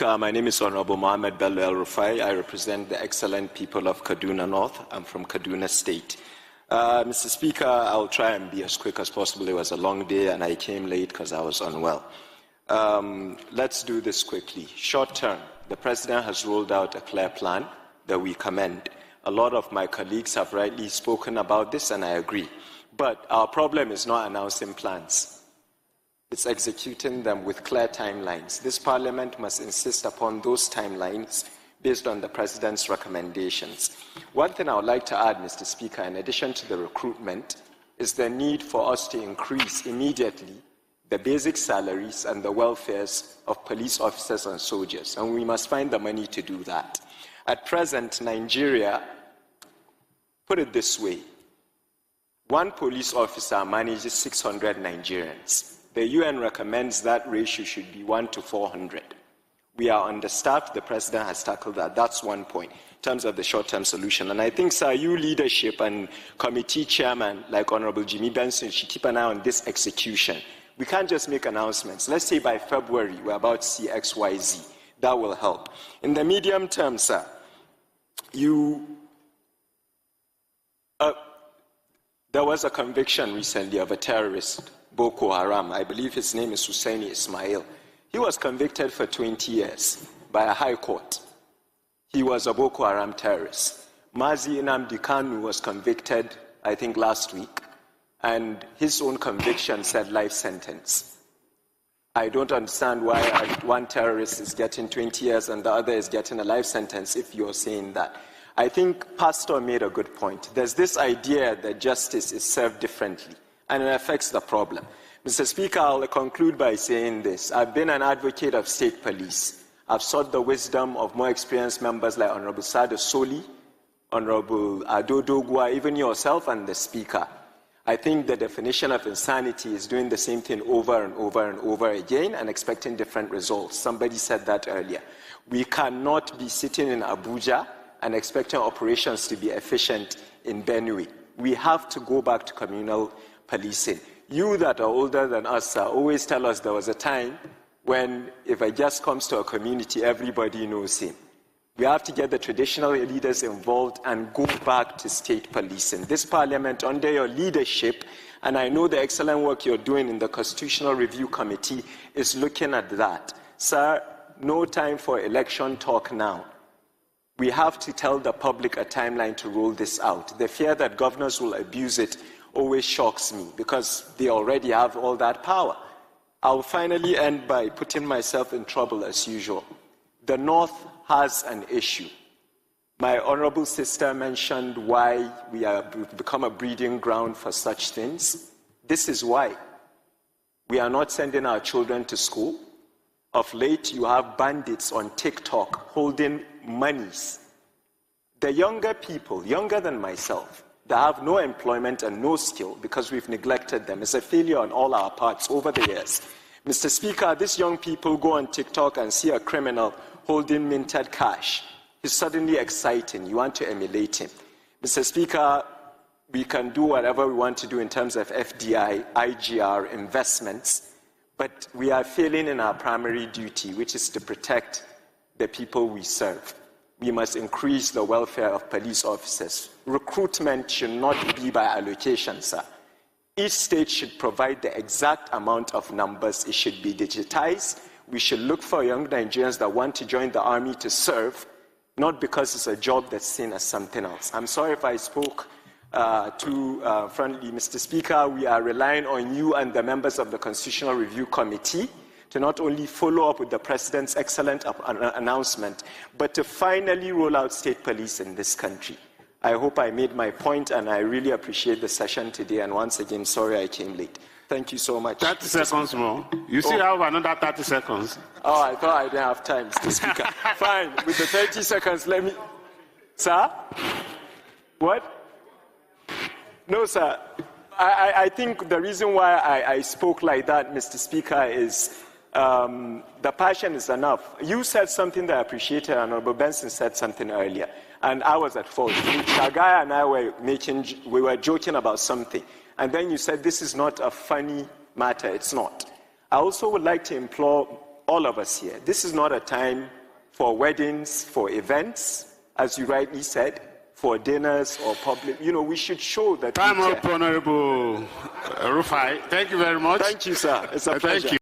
Speaker, my name is Honorable Mohammed Bello El Rufai. I represent the excellent people of Kaduna North. I'm from Kaduna State. Mr. Speaker, I'll try and be as quick as possible. It was a long day and I came late because I was unwell. Let's do this quickly. Short term, the President has rolled out a clear plan that we commend. A lot of my colleagues have rightly spoken about this and I agree. But our problem is not announcing plans. It's executing them with clear timelines. This Parliament must insist upon those timelines based on the President's recommendations. One thing I would like to add, Mr. Speaker, in addition to the recruitment, is the need for us to increase immediately the basic salaries and the welfares of police officers and soldiers, and we must find the money to do that. At present, Nigeria, put it this way, one police officer manages 600 Nigerians. The UN recommends that ratio should be 1 to 400. We are understaffed. The President has tackled that. That's one point in terms of the short-term solution. And I think, sir, you leadership and committee chairman like Honorable Jimmy Benson should keep an eye on this execution. We can't just make announcements. Let's say by February we're about to see XYZ. That will help. In the medium term, sir, there was a conviction recently of a terrorist, Boko Haram. I believe his name is Husseini Ismail. He was convicted for 20 years by a high court. He was a Boko Haram terrorist. Nnandi Kalu was convicted, I think, last week, and his own conviction said life sentence. I don't understand why one terrorist is getting 20 years and the other is getting a life sentence if you're saying that. I think Pastor made a good point. There's this idea that justice is served differently, and it affects the problem. Mr. Speaker, I'll conclude by saying this. I've been an advocate of state police. I've sought the wisdom of more experienced members like Honorable Sada Soli, Honorable Ado Dogwa, even yourself and the Speaker. I think the definition of insanity is doing the same thing over and over and over again and expecting different results. Somebody said that earlier. We cannot be sitting in Abuja and expecting operations to be efficient in Benue. We have to go back to communal policing. You that are older than us always tell us there was a time when if a guest comes to a community, everybody knows him. We have to get the traditional leaders involved and go back to state policing. This Parliament, under your leadership, and I know the excellent work you're doing in the Constitutional Review Committee, is looking at that. Sir, no time for election talk now. We have to tell the public a timeline to roll this out. The fear that governors will abuse it always shocks me because they already have all that power. I'll finally end by putting myself in trouble as usual. The North has an issue. My honorable sister mentioned why we have become a breeding ground for such things. This is why. We are not sending our children to school. Of late, you have bandits on TikTok holding monies. The younger people, younger than myself, they have no employment and no skill because we've neglected them. It's a failure on all our parts over the years. Mr. Speaker, these young people go on TikTok and see a criminal holding minted cash. He's suddenly exciting. You want to emulate him. Mr. Speaker, we can do whatever we want to do in terms of FDI, IGR, investments, but we are failing in our primary duty, which is to protect the people we serve. We must increase the welfare of police officers. Recruitment should not be by allocation, sir. Each state should provide the exact amount of numbers. It should be digitized. We should look for young Nigerians that want to join the army to serve, not because it's a job that's seen as something else. I'm sorry if I spoke too friendly, Mr. Speaker. We are relying on you and the members of the Constitutional Review Committee to not only follow up with the President's excellent announcement, but to finally roll out state police in this country. I hope I made my point, and I really appreciate the session today. And once again, sorry I came late. Thank you so much. 30 seconds more. You still have another 30 seconds. Oh, I thought I didn't have time, Mr. Speaker. Fine, with the 30 seconds, let me... Sir? What? No, sir. I think the reason why I spoke like that, Mr. Speaker, is the passion is enough. You said something that I appreciated, and Honorable Benson said something earlier, and I was at fault. Shagaya and I were joking about something, and then you said this is not a funny matter. It's not. I also would like to implore all of us here. This is not a time for weddings, for events, as you rightly said, for dinners or public. You know, we should show that. Time up, Honorable Rufai. Thank you very much. Thank you, sir. It's a pleasure. Thank you.